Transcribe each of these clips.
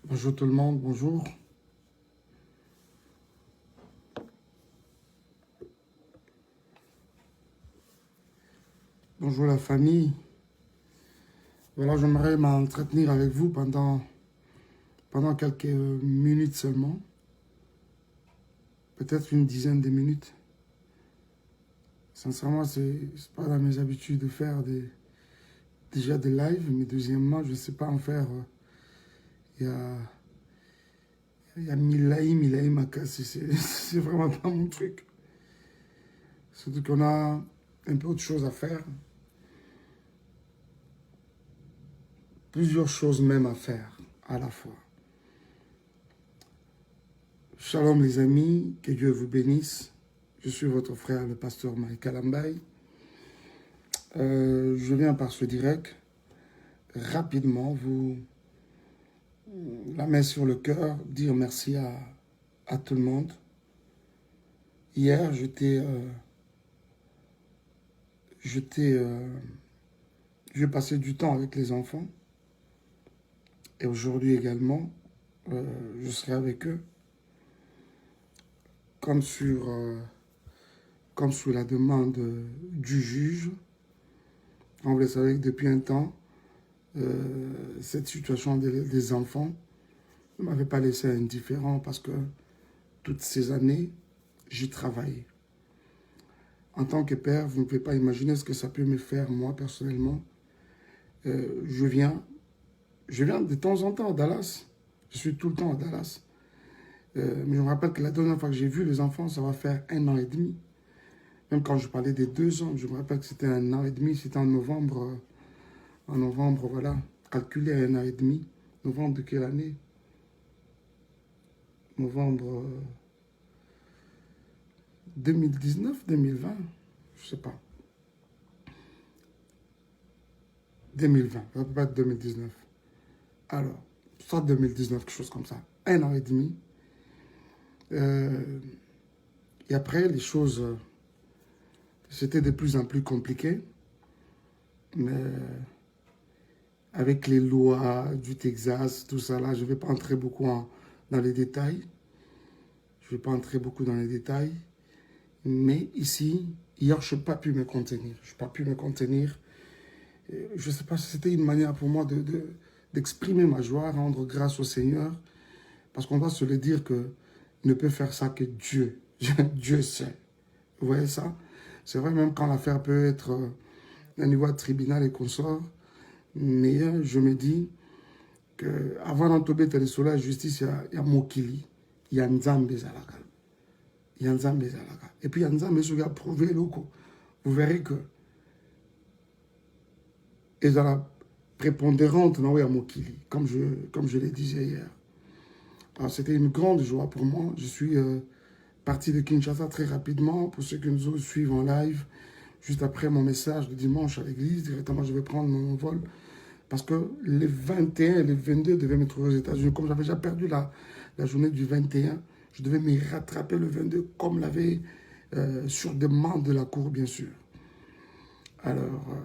Bonjour tout le monde, bonjour. Bonjour la famille. Voilà, j'aimerais m'entretenir avec vous pendant quelques minutes seulement. Peut-être une dizaine de minutes. Sincèrement, c'est pas dans mes habitudes de faire déjà des lives, mais deuxièmement, je ne sais pas en faire. Il y a, il y a mille laïms à casser. C'est vraiment pas mon truc. Surtout qu'on a un peu autre chose à faire. Plusieurs choses même à faire à la fois. Shalom les amis, que Dieu vous bénisse. Je suis votre frère, le pasteur Michael Ambaye. Je viens par ce direct, rapidement, vous la main sur le cœur, dire merci à tout le monde. Hier, j'ai passé du temps avec les enfants. Et aujourd'hui également, je serai avec eux. Comme sous la demande du juge. Vous le savez que depuis un temps, cette situation des enfants ne m'avait pas laissé indifférent parce que toutes ces années, j'y travaillais. En tant que père, vous ne pouvez pas imaginer ce que ça peut me faire, moi, personnellement. Je viens de temps en temps à Dallas. Je suis tout le temps à Dallas. Mais je me rappelle que la dernière fois que j'ai vu les enfants, ça va faire 1 an et demi. Même quand je parlais des 2 ans, je me rappelle que c'était 1 an et demi, c'était en novembre. En novembre, voilà, calculé à 1 an et demi. Novembre de quelle année? Novembre 2019, 2020, je sais pas. 2020, ça peut pas être 2019. Alors, soit 2019, quelque chose comme ça. 1 an et demi. Et après, les choses, c'était de plus en plus compliqué. Mais avec les lois du Texas, tout ça là, je ne vais pas entrer beaucoup dans les détails. Je ne vais pas entrer beaucoup dans les détails. Mais ici, hier, je n'ai pas pu me contenir. Je n'ai pas pu me contenir. Je ne sais pas si c'était une manière pour moi d'exprimer ma joie, rendre grâce au Seigneur. Parce qu'on doit se le dire que ne peut faire ça que Dieu. Dieu sait. Vous voyez ça? C'est vrai, même quand l'affaire peut être au niveau de tribunal et consort. Mais je me dis qu'avant d'entourer la justice, il y a Mokili. Il y a Nzambe Zalaka. Il y a Nzambe Zalaka. Et puis il y a Nzambe qui a prouvé loko. Vous verrez que et dans la prépondérante dans Mokili, comme je le disais hier. Alors c'était une grande joie pour moi. Je suis parti de Kinshasa très rapidement. Pour ceux qui nous suivent en live, juste après mon message de dimanche à l'église, directement je vais prendre mon vol. Parce que les 21 et les 22 devaient me trouver aux États-Unis. Comme j'avais déjà perdu la journée du 21, je devais me rattraper le 22, comme l'avait sur demande de la Cour, bien sûr. Alors,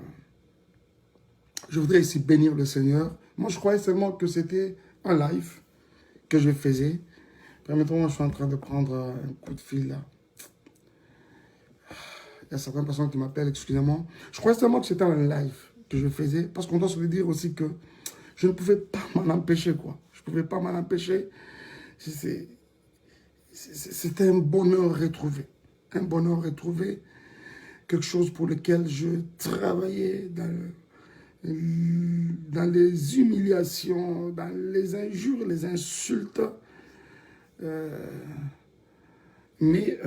je voudrais ici bénir le Seigneur. Moi, je croyais seulement que c'était un live que je faisais. Permettez-moi, je suis en train de prendre un coup de fil là. Il y a certaines personnes qui m'appellent, excusez-moi. Je croyais seulement que c'était un live que je faisais, parce qu'on doit se le dire aussi que je ne pouvais pas m'en empêcher, quoi. Je ne pouvais pas m'en empêcher. C'était un bonheur retrouvé. Un bonheur retrouvé. Quelque chose pour lequel je travaillais dans les humiliations, dans les injures, les insultes. Mais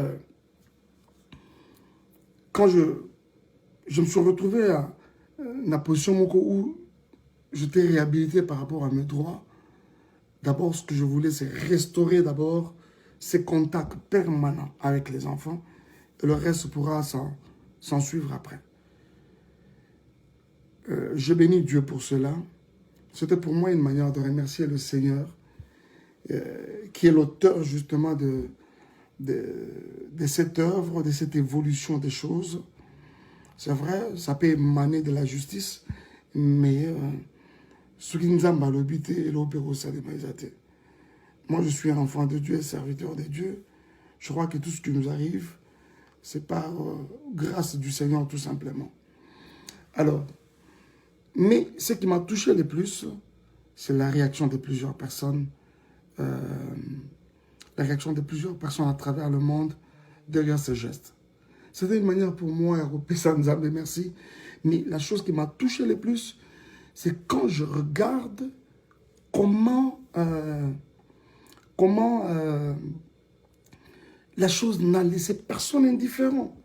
quand je me suis retrouvé à la position où j'étais réhabilité par rapport à mes droits, d'abord, ce que je voulais, c'est restaurer d'abord ces contacts permanents avec les enfants. Et le reste pourra s'en suivre après. Je bénis Dieu pour cela. C'était pour moi une manière de remercier le Seigneur, qui est l'auteur justement de cette œuvre, de cette évolution des choses. C'est vrai, ça peut émaner de la justice, mais ce qui nous a malobité, l'opéro, ça Moi, je suis un enfant de Dieu, serviteur de Dieu. Je crois que tout ce qui nous arrive, c'est par grâce du Seigneur, tout simplement. Alors, mais ce qui m'a touché le plus, c'est la réaction de plusieurs personnes. La réaction de plusieurs personnes à travers le monde derrière ce geste. C'était une manière pour moi, à ça nous a merci. Mais la chose qui m'a touché le plus, c'est quand je regarde comment la chose n'a laissé personne indifférent.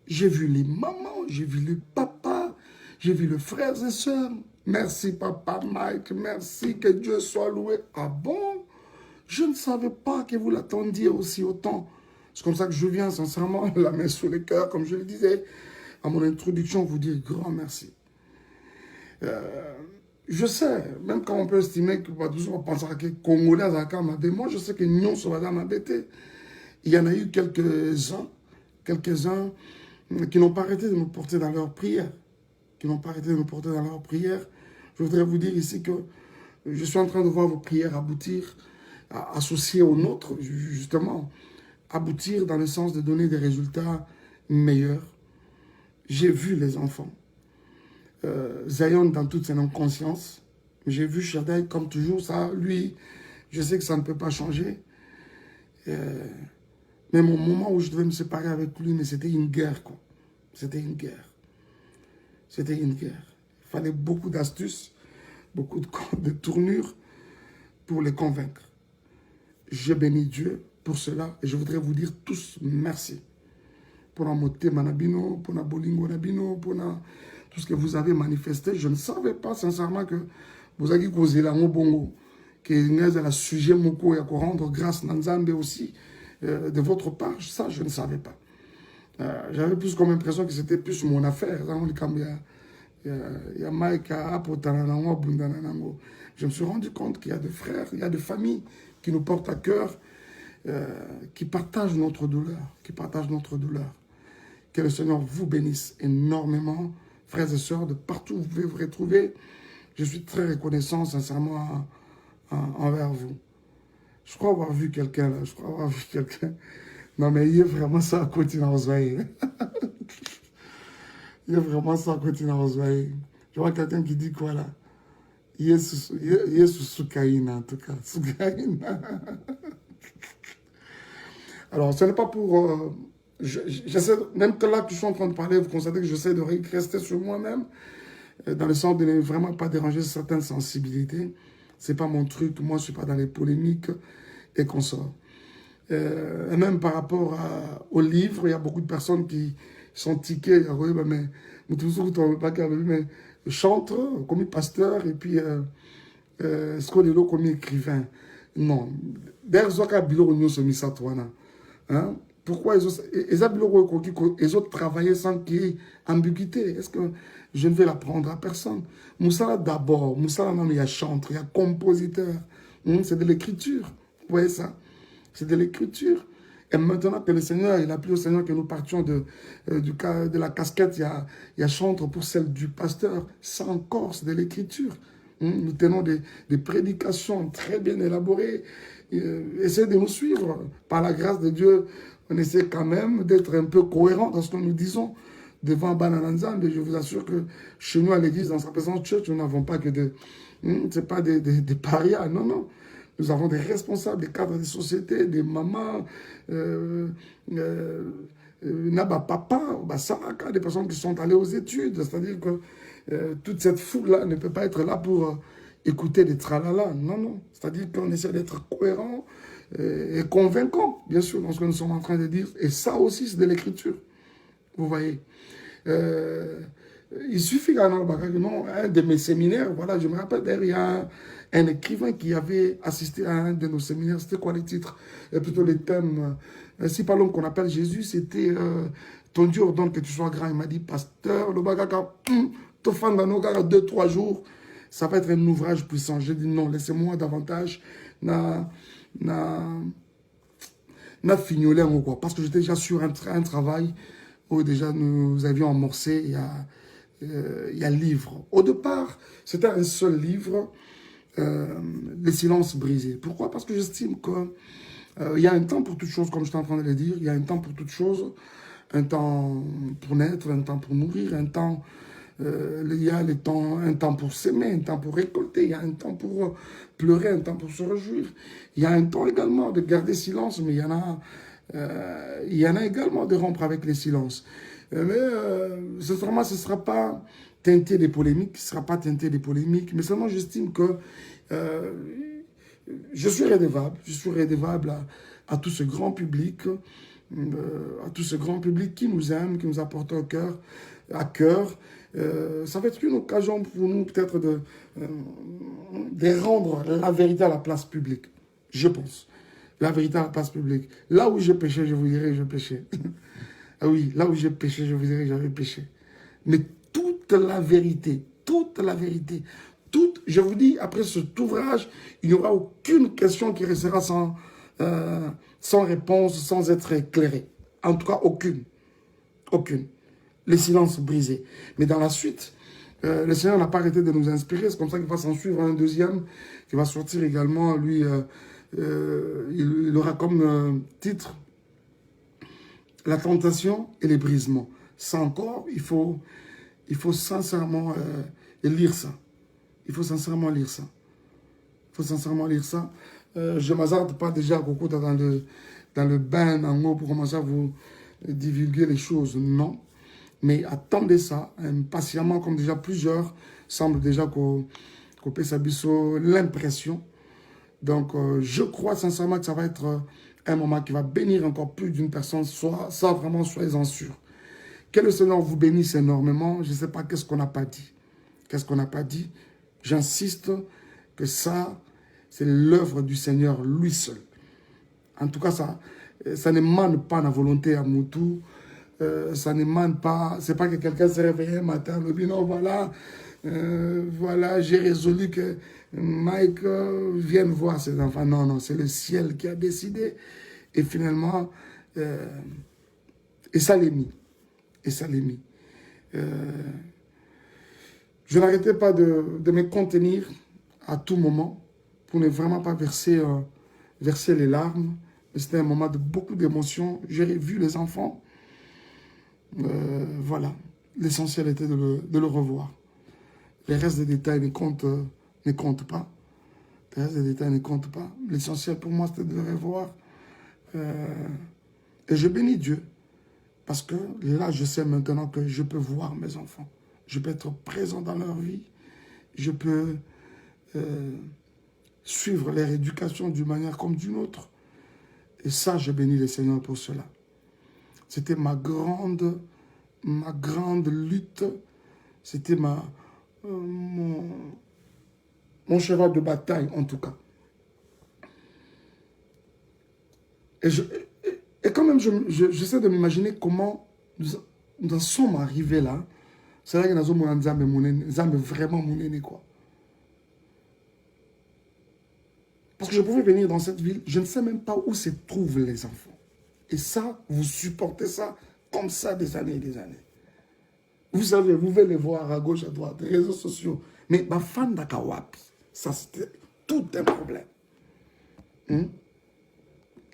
J'ai vu les mamans, j'ai vu les papas, j'ai vu les frères et sœurs. Merci papa Mike, merci, que Dieu soit loué. Ah bon? Je ne savais pas que vous l'attendiez aussi autant. C'est comme ça que je viens sincèrement, la main sur le cœur, comme je le disais à mon introduction, vous dire grand merci. Je sais, même quand on peut estimer que tous on pense que les Congolais à moi je sais que Nyon Sobada m'a bêté. Il y en a eu quelques-uns qui n'ont pas arrêté de nous porter dans leurs prières. Je voudrais vous dire ici que je suis en train de voir vos prières aboutir, associées aux nôtres, justement, aboutir dans le sens de donner des résultats meilleurs. J'ai vu les enfants. Zion dans toute son inconscience. J'ai vu Shaddai comme toujours, ça, lui, je sais que ça ne peut pas changer. Mais mon moment où je devais me séparer avec lui, mais c'était une guerre, quoi. C'était une guerre. C'était une guerre. Il fallait beaucoup d'astuces, beaucoup de tournures pour les convaincre. Je bénis Dieu pour cela et je voudrais vous dire tous merci. Pour la moté manabino, pour la bolingo nabino, pour tout ce que vous avez manifesté. Je ne savais pas sincèrement que vous avez causé la bongo, que vous avez un sujet moko et à rendre grâce Nanzambe aussi de votre part. Ça, je ne savais pas. J'avais plus comme impression que c'était plus mon affaire. Il y a Mike je me suis rendu compte qu'il y a des frères, il y a des familles qui nous portent à cœur, qui partagent notre douleur, Que le Seigneur vous bénisse énormément, frères et sœurs, de partout où vous pouvez vous retrouver. Je suis très reconnaissant, sincèrement, envers vous. Je crois avoir vu quelqu'un là, Non, mais il y a vraiment ça à continuer à Oswaï. Il y a vraiment ça à continuer à Oswaï. Je vois quelqu'un qui dit quoi là? Il y a sous Soukaïna, en tout cas. Soukaïna. Alors, ce n'est pas pour... j'essaie, même que là que je suis en train de parler, vous constatez que j'essaie de rester sur moi-même, dans le sens de ne vraiment pas déranger certaines sensibilités. Ce n'est pas mon truc, moi je ne suis pas dans les polémiques et consorts. Et même par rapport au livre, il y a beaucoup de personnes qui sont tiquées, mais chantre comme pasteur et puis ce qu'on est comme écrivain. Non. D'ailleurs, hein? Pourquoi ils ont travaillé sans qu'il y ait ambiguïté? Est-ce que je ne vais l'apprendre à personne? Moussala d'abord, Moussala non, il y a chanteur, il y a compositeur. C'est de l'écriture. Vous voyez ça? C'est de l'écriture. Et maintenant que le Seigneur, il a plu au Seigneur que nous partions de la casquette, il y a chantre pour celle du pasteur. Ça encore, c'est de l'écriture. Nous tenons des prédications très bien élaborées. Essayez de nous suivre. Par la grâce de Dieu, on essaie quand même d'être un peu cohérent dans ce que nous disons devant Banananzan. Mais je vous assure que chez nous, à l'église, dans sa présence church, nous n'avons pas que c'est pas des parias, non, non. Nous avons des responsables, des cadres de société, des mamans, papa, des personnes qui sont allées aux études. C'est-à-dire que toute cette foule-là ne peut pas être là pour écouter des tralala. Non, non. C'est-à-dire qu'on essaie d'être cohérent et convaincant, bien sûr, dans ce que nous sommes en train de dire. Et ça aussi, c'est de l'écriture. Vous voyez. Il suffit qu'un de mes séminaires, voilà, je me rappelle, d'ailleurs, il y a un écrivain qui avait assisté à un de nos séminaires. C'était quoi les titres? Plutôt les thèmes. Si par l'homme qu'on appelle Jésus, c'était ton Dieu ordonne que tu sois grand. Il m'a dit, pasteur, le bagaka, te fan dans nos gars 2-3 jours, ça va être un ouvrage puissant. J'ai dit non, laissez-moi davantage fignoler en quoi. Parce que j'étais déjà sur un travail où déjà nous avions amorcé il y a livre. Au départ, c'était un seul livre les silences brisés. Pourquoi? Parce que j'estime que il y a un temps pour toute chose, comme je suis en train de le dire. Il y a un temps pour toute chose. Un temps pour naître, un temps pour mourir, un temps... il y a les temps, un temps pour s'aimer, un temps pour récolter, il y a un temps pour pleurer, un temps pour se réjouir. Il y a un temps également de garder silence, mais il y en a également de rompre avec les silences. Ce sera pas teinté des polémiques, ce sera pas teinté des polémiques, mais seulement j'estime que euh, je suis redevable à tout ce grand public, à tout ce grand public qui nous aime, qui nous apporte à cœur. Ça va être une occasion pour nous peut-être de rendre la vérité à la place publique, je pense. La vérité à la place publique. Là où j'ai péché, je vous dirai que je péchais. Ah oui, là où j'ai péché, je vous dirai que j'avais péché. Mais toute la vérité, je vous dis, après cet ouvrage, il n'y aura aucune question qui restera sans réponse, sans être éclairée. En tout cas, aucune. Aucune. Les silences brisés. Mais dans la suite, le Seigneur n'a pas arrêté de nous inspirer. C'est comme ça qu'il va s'en suivre un deuxième qui va sortir également. Lui, il aura comme titre La tentation et les brisements. Ça encore, il faut sincèrement lire ça. Il faut sincèrement lire ça. Je ne m'hasarde pas déjà à Coco dans le bain en haut pour commencer à vous divulguer les choses. Non. Mais attendez ça impatiemment, comme déjà plusieurs semblent déjà couper sa biseau l'impression. Donc, je crois sincèrement que ça va être un moment qui va bénir encore plus d'une personne. Ça, vraiment, soyez-en sûrs. Que le Seigneur vous bénisse énormément. Je ne sais pas qu'est-ce qu'on n'a pas dit. Qu'est-ce qu'on n'a pas dit? J'insiste que ça, c'est l'œuvre du Seigneur lui seul. En tout cas, ça n'émane pas la volonté à Moutou. Ça n'émane pas. C'est pas que quelqu'un s'est réveillé un matin et dit non, voilà, j'ai résolu que Mike vienne voir ses enfants. Non, non, c'est le ciel qui a décidé. Et finalement, et ça l'est mis. Je n'arrêtais pas de me contenir à tout moment pour ne vraiment pas verser les larmes. C'était un moment de beaucoup d'émotions. J'ai vu les enfants. Voilà. L'essentiel était de le revoir. Les restes des détails ne comptent pas. Les restes des détails ne comptent pas. L'essentiel pour moi, c'était de le revoir. Et je bénis Dieu. Parce que là, je sais maintenant que je peux voir mes enfants. Je peux être présent dans leur vie. Je peux suivre leur éducation d'une manière comme d'une autre. Et ça, je bénis le Seigneur pour cela. C'était ma grande lutte. C'était mon cheval de bataille, en tout cas. Et quand même, j'essaie de m'imaginer comment nous en sommes arrivés là. C'est vrai que nous sommes vraiment mon aîné, quoi. Parce que je pouvais venir dans cette ville, je ne sais même pas où se trouvent les enfants. Et ça, vous supportez ça comme ça des années et des années. Vous savez, vous pouvez les voir à gauche, à droite, les réseaux sociaux. Mais ma fan d'Akawapi, ça c'était tout un problème.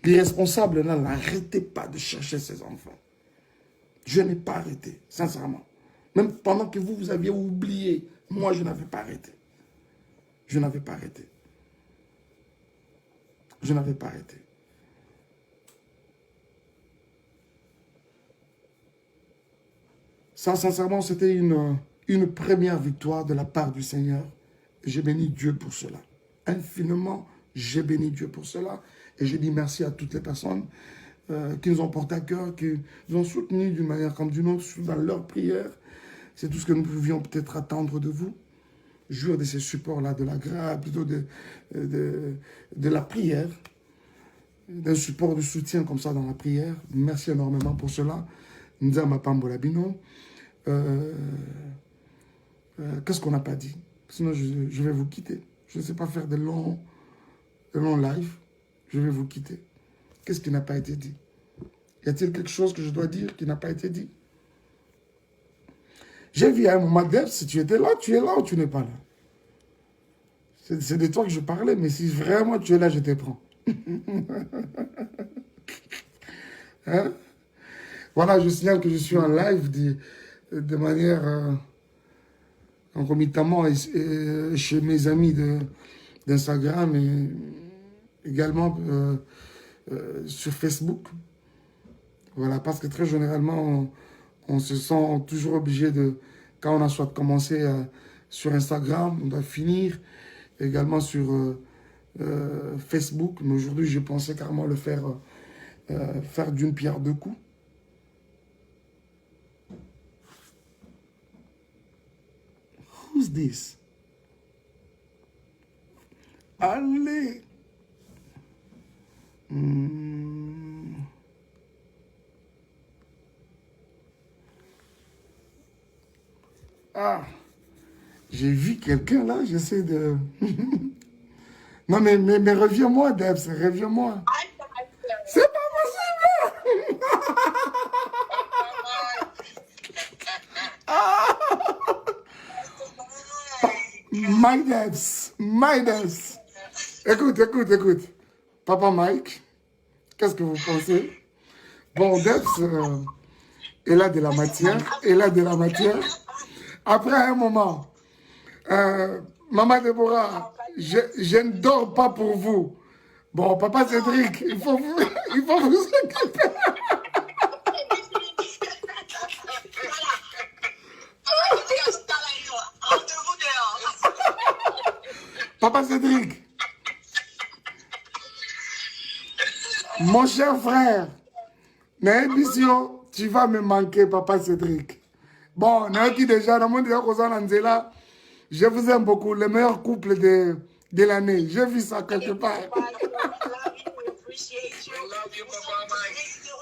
Les responsables là n'arrêtaient pas de chercher ces enfants. Je n'ai pas arrêté, sincèrement. Même pendant que vous aviez oublié, moi je n'avais pas arrêté. Je n'avais pas arrêté. Ça, sincèrement, c'était une première victoire de la part du Seigneur. J'ai béni Dieu pour cela. Infiniment, j'ai béni Dieu pour cela. Et je dis merci à toutes les personnes qui nous ont porté à cœur, qui nous ont soutenus d'une manière comme d'une autre dans leurs prières. C'est tout ce que nous pouvions peut-être attendre de vous. Jouir de ces supports-là, de la grâce, plutôt de la prière, d'un support de soutien comme ça dans la prière. Merci énormément pour cela. Nzama Pambolabino. Qu'est-ce qu'on n'a pas dit? Sinon, je vais vous quitter. Je ne sais pas faire de longs lives. Je vais vous quitter. Qu'est-ce qui n'a pas été dit? Y a-t-il quelque chose que je dois dire qui n'a pas été dit? J'ai vu à un moment, si tu étais là, tu es là ou tu n'es pas là? C'est de toi que je parlais, mais si vraiment tu es là, je te prends. Hein? Voilà, je signale que je suis en live de manière concomitamment chez mes amis d'Instagram et également sur Facebook. Voilà, parce que très généralement, on se sent toujours obligé de, quand on a soit commencé sur Instagram, on doit finir également sur Facebook. Mais aujourd'hui, j'ai pensé carrément le faire, faire d'une pierre deux coups. Who's this? Allez! Ah, j'ai vu quelqu'un là, j'essaie de... Non, mais reviens-moi, Debs, reviens-moi. C'est pas possible! My Debs. Écoute. Papa Mike, qu'est-ce que vous pensez? Bon, Debs, elle a de la matière. Après un moment, Maman Déborah, je ne dors pas pour vous. Bon, Papa Cédric, il faut vous occuper. Papa Cédric, mon cher frère, mais Bissio, tu vas me manquer, Papa Cédric. Bon, qui déjà, dans mon déjà, je vous aime beaucoup, le meilleur couple de l'année. J'ai vu ça quelque part.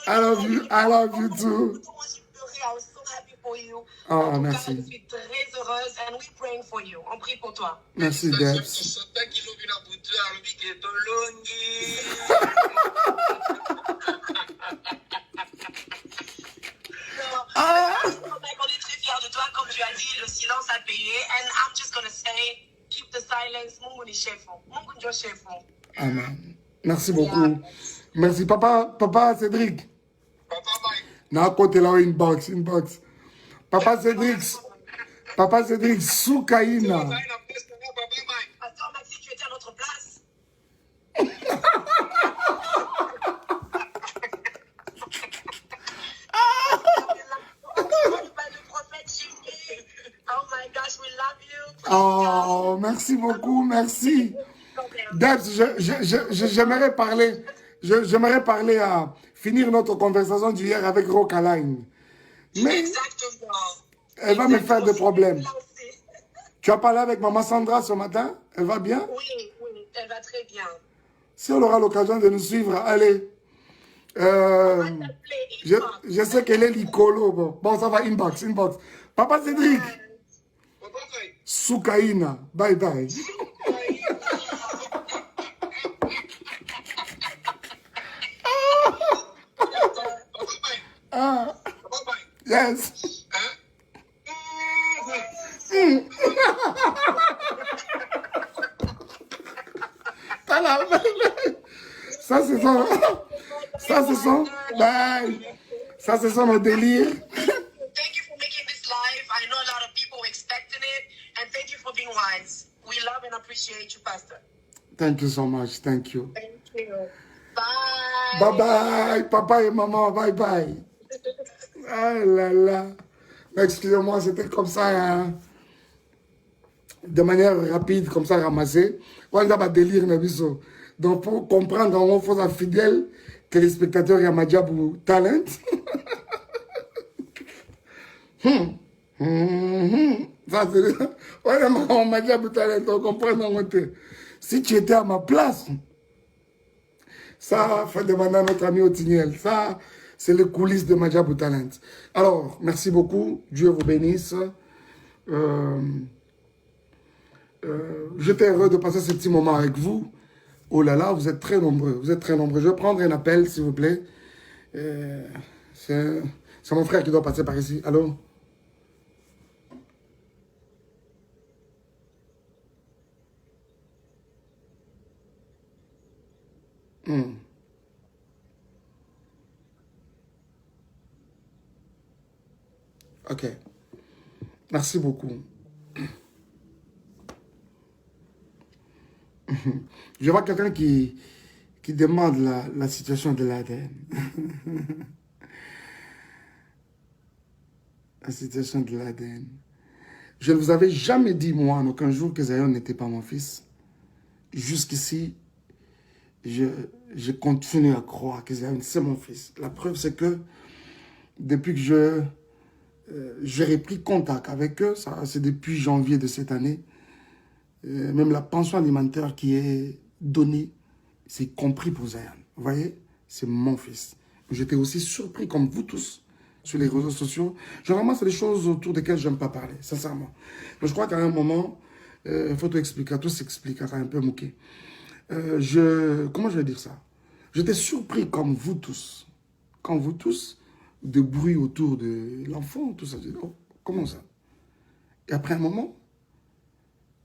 I love you too. Oh, merci. Je suis très heureuse and we praying for you. On prie pour toi. Merci, Debs. On est très fiers de toi, comme tu as dit, le silence a payé. And I'm just going to say, keep the silence. Mungu ni chef. Mungu ndio chef. Amen. Merci beaucoup. Merci, Papa Cédric. Papa Mike. Na côté là, inbox. Papa Cédric, Soukaina. Attends, Maxi, tu étais à notre place. Le prophète Jésus. Oh my gosh, we love you. Oh, merci beaucoup, merci. Debs, j'aimerais parler à finir notre conversation d'hier avec Rocaline. Mais Exactement. elle va me faire des problèmes. Tu as parlé avec Maman Sandra ce matin? Elle va bien? Oui, elle va très bien. Si on aura l'occasion de nous suivre, allez. Je sais qu'elle est l'icolo. Bon, ça va, inbox. Papa Cédric. Papa Mike. Soukaina. Bye. Papa Mike. Ah, Papa Mike. yes. Ça, c'est son délire. Thank you for making this live. I know a lot of people were expecting it. And thank you for being wise. We love and appreciate you, Pastor. Thank you so much. Thank you. Thank you. Bye. Bye. Papa et maman, bye. Ah là là. Excusez-moi, c'était comme ça, hein, de manière rapide, comme ça, ramassé. On a un délire, Nabiso. Donc, pour comprendre, on faut un fidèle téléspectateur Yamadjabou Talent. Ça, c'est... Ouais, on m'a dit à Talent, on comprend dans mon thé. Si tu étais à ma place, ça, faut demander à notre ami Otiniel. Ça, c'est les coulisses de Madjabou Talent. Alors, merci beaucoup. Dieu vous bénisse. J'étais heureux de passer ce petit moment avec vous. Oh là là, vous êtes très nombreux. Je vais prendre un appel, s'il vous plaît. C'est mon frère qui doit passer par ici. Allô? Ok. Merci beaucoup. Je vois quelqu'un qui demande la situation de l'ADN. La situation de l'ADN. Je ne vous avais jamais dit, moi, en aucun jour, que Zion n'était pas mon fils. Jusqu'ici, je continue à croire que Zion, c'est mon fils. La preuve, c'est que depuis que j'ai repris contact avec eux, c'est depuis janvier de cette année, même la pension alimentaire qui est donnée, c'est compris pour Zion. Vous voyez, c'est mon fils. J'étais aussi surpris, comme vous tous, sur les réseaux sociaux. Généralement, c'est des choses autour desquelles je n'aime pas parler, sincèrement. Mais je crois qu'à un moment, il faut tout expliquer, tout s'explique, un peu moqué. Comment je vais dire ça? J'étais surpris, comme vous tous, de bruit autour de l'enfant, tout ça. Je dis, oh, comment ça? Et après un moment,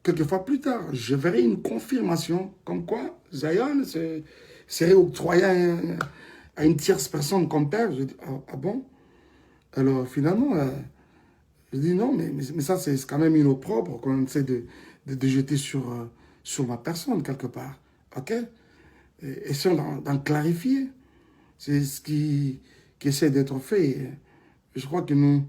quelques fois plus tard, je verrai une confirmation comme quoi Zion serait octroyé à une tierce personne comme père. Je dis, ah bon? Alors finalement, je dis non, mais ça c'est quand même une opprobre qu'on essaie de jeter sur ma personne quelque part. Ok? Essayons d'en clarifier. C'est ce qui essaie d'être fait. Je crois que nous,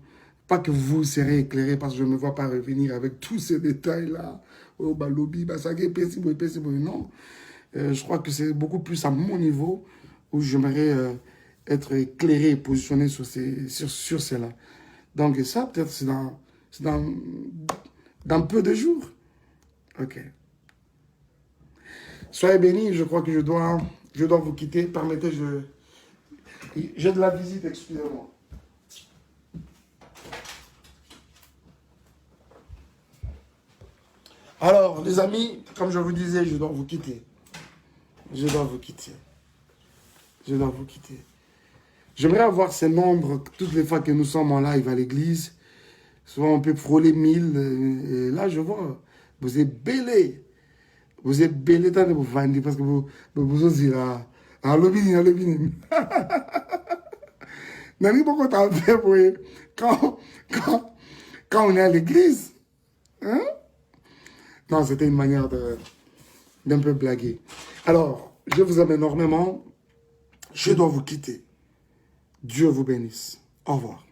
pas que vous serez éclairés parce que je ne me vois pas revenir avec tous ces détails-là. Oh, balobi, basagé, pécibo, non. Je crois que c'est beaucoup plus à mon niveau où j'aimerais être éclairé et positionné sur cela. Donc ça, peut-être, c'est dans peu de jours. Ok. Soyez bénis, je crois que je dois vous quitter. Permettez, j'ai de la visite, excusez-moi. Alors, les amis, comme je vous disais, je dois vous quitter. Je dois vous quitter. J'aimerais avoir ces nombres toutes les fois que nous sommes en live à l'église. Souvent, on peut frôler 1000. Et là, je vois, vous êtes belé. Vous êtes belé tant de vous vendre parce que vous osez là. Ah, l'obini. Nani, pourquoi t'as fait pour quand on est à l'église? Hein? Non, c'était une manière d'un peu blaguer. Alors, je vous aime énormément. Je dois vous quitter. Dieu vous bénisse. Au revoir.